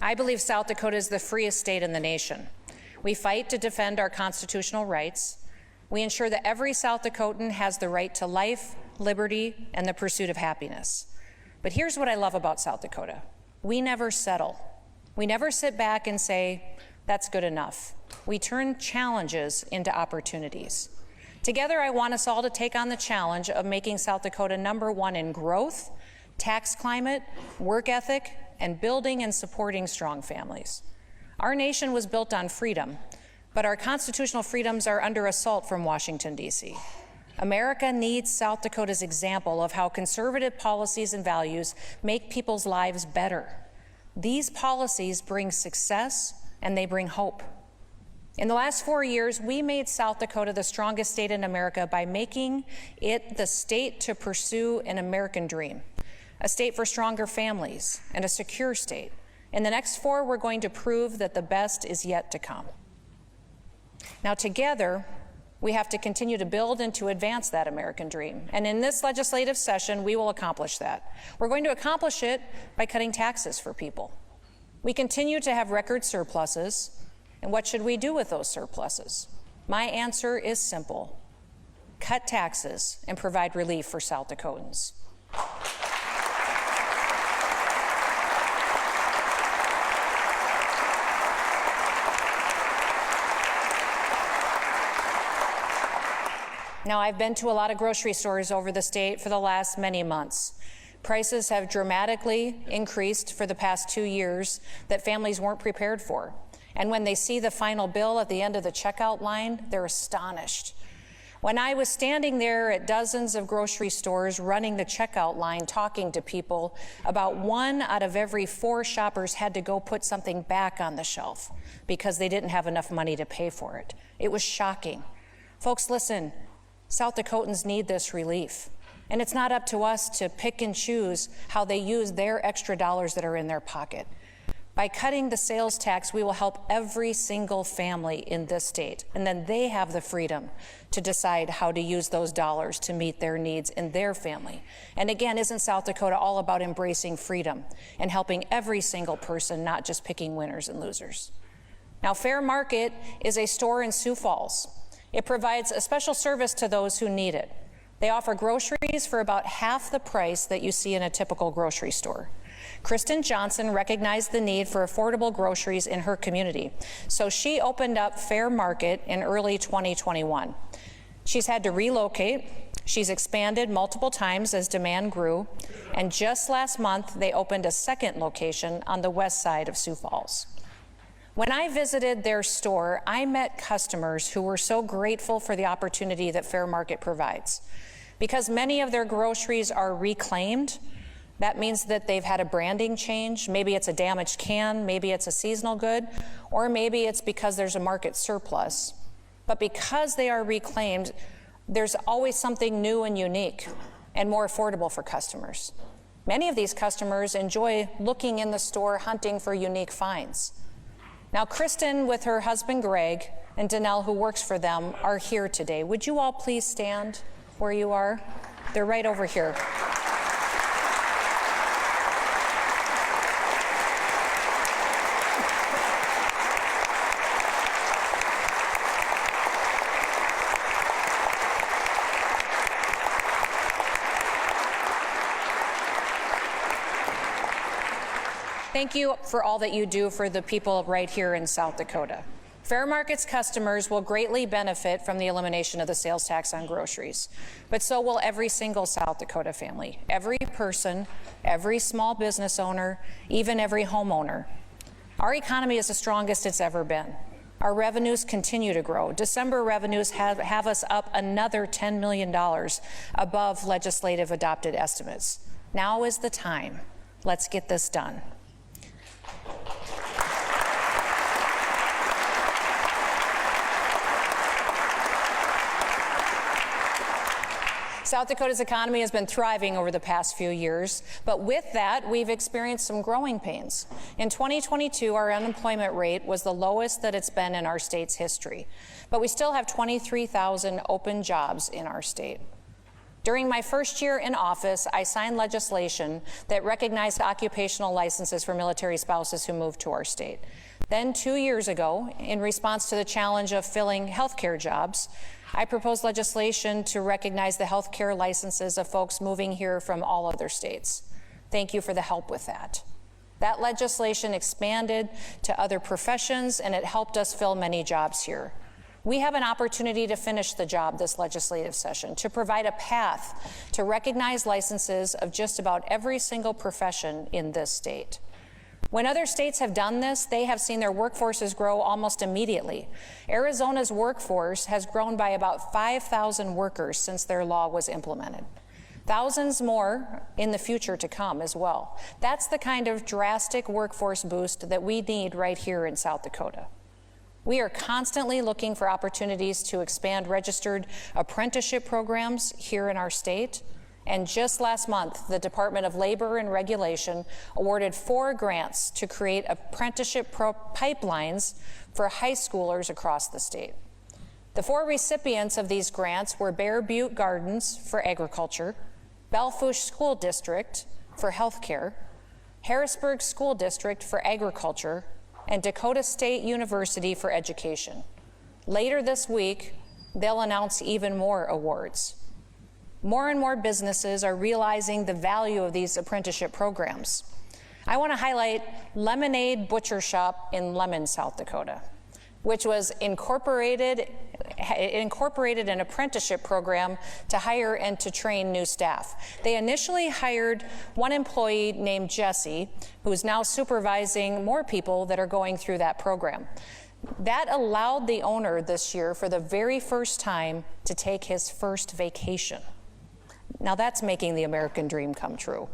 I believe South Dakota is the freest state in the nation. We fight to defend our constitutional rights. We ensure that every South Dakotan has the right to life, liberty, and the pursuit of happiness. But here's what I love about South Dakota. We never settle. We never sit back and say, that's good enough. We turn challenges into opportunities. Together, I want us all to take on the challenge of making South Dakota #1 in growth, tax climate, work ethic, and building and supporting strong families. Our nation was built on freedom, but our constitutional freedoms are under assault from Washington, D.C. America needs South Dakota's example of how conservative policies and values make people's lives better. These policies bring success and they bring hope. In the last 4 years, we made South Dakota the strongest state in America by making it the state to pursue an American dream, a state for stronger families and a secure state. In the next 4, we're going to prove that the best is yet to come. Now, together, we have to continue to build and to advance that American dream. And in this legislative session, we will accomplish that. We're going to accomplish it by cutting taxes for people. We continue to have record surpluses. And what should we do with those surpluses? My answer is simple. Cut taxes and provide relief for South Dakotans. Now, I've been to a lot of grocery stores over the state for the last many months. Prices have dramatically increased for the past 2 years that families weren't prepared for. And when they see the final bill at the end of the checkout line, they're astonished. When I was standing there at dozens of grocery stores running the checkout line, talking to people, about 1 out of every 4 shoppers had to go put something back on the shelf because they didn't have enough money to pay for it. It was shocking. Folks, listen, South Dakotans need this relief. And it's not up to us to pick and choose how they use their extra dollars that are in their pocket. By cutting the sales tax, we will help every single family in this state, and then they have the freedom to decide how to use those dollars to meet their needs in their family. And again, isn't South Dakota all about embracing freedom and helping every single person, not just picking winners and losers? Now, Fair Market is a store in Sioux Falls. It provides a special service to those who need it. They offer groceries for about half the price that you see in a typical grocery store. Kristen Johnson recognized the need for affordable groceries in her community, so she opened up Fair Market in early 2021. She's had to relocate. She's expanded multiple times as demand grew, and just last month they opened a second location on the west side of Sioux Falls. When I visited their store, I met customers who were so grateful for the opportunity that Fair Market provides. Because many of their groceries are reclaimed, that means that they've had a branding change. Maybe it's a damaged can, maybe it's a seasonal good, or maybe it's because there's a market surplus. But because they are reclaimed, there's always something new and unique and more affordable for customers. Many of these customers enjoy looking in the store, hunting for unique finds. Now, Kristen, with her husband Greg, and Danelle, who works for them, are here today. Would you all please stand where you are? They're right over here. Thank you for all that you do for the people right here in South Dakota. Fair Market's customers will greatly benefit from the elimination of the sales tax on groceries, but so will every single South Dakota family, every person, every small business owner, even every homeowner. Our economy is the strongest it's ever been. Our revenues continue to grow. December revenues have us up another $10 million above legislative adopted estimates. Now is the time. Let's get this done. South Dakota's economy has been thriving over the past few years, but with that, we've experienced some growing pains. In 2022, our unemployment rate was the lowest that it's been in our state's history, but we still have 23,000 open jobs in our state. During my first year in office, I signed legislation that recognized occupational licenses for military spouses who moved to our state. Then 2 years ago, in response to the challenge of filling healthcare jobs, I proposed legislation to recognize the healthcare licenses of folks moving here from all other states. Thank you for the help with that. That legislation expanded to other professions, and it helped us fill many jobs here. We have an opportunity to finish the job this legislative session, to provide a path to recognize licenses of just about every single profession in this state. When other states have done this, they have seen their workforces grow almost immediately. Arizona's workforce has grown by about 5,000 workers since their law was implemented. Thousands more in the future to come as well. That's the kind of drastic workforce boost that we need right here in South Dakota. We are constantly looking for opportunities to expand registered apprenticeship programs here in our state. And just last month, the Department of Labor and Regulation awarded 4 grants to create apprenticeship pipelines for high schoolers across the state. The 4 recipients of these grants were Bear Butte Gardens for agriculture, Belfouche School District for healthcare, Harrisburg School District for agriculture, and Dakota State University for education. Later this week, they'll announce even more awards. More and more businesses are realizing the value of these apprenticeship programs. I want to highlight Lemonade Butcher Shop in Lemon, South Dakota, which was incorporated an apprenticeship program to hire and to train new staff. They initially hired one employee named Jesse, who is now supervising more people that are going through that program. That allowed the owner this year, for the very first time, to take his first vacation. Now that's making the American dream come true.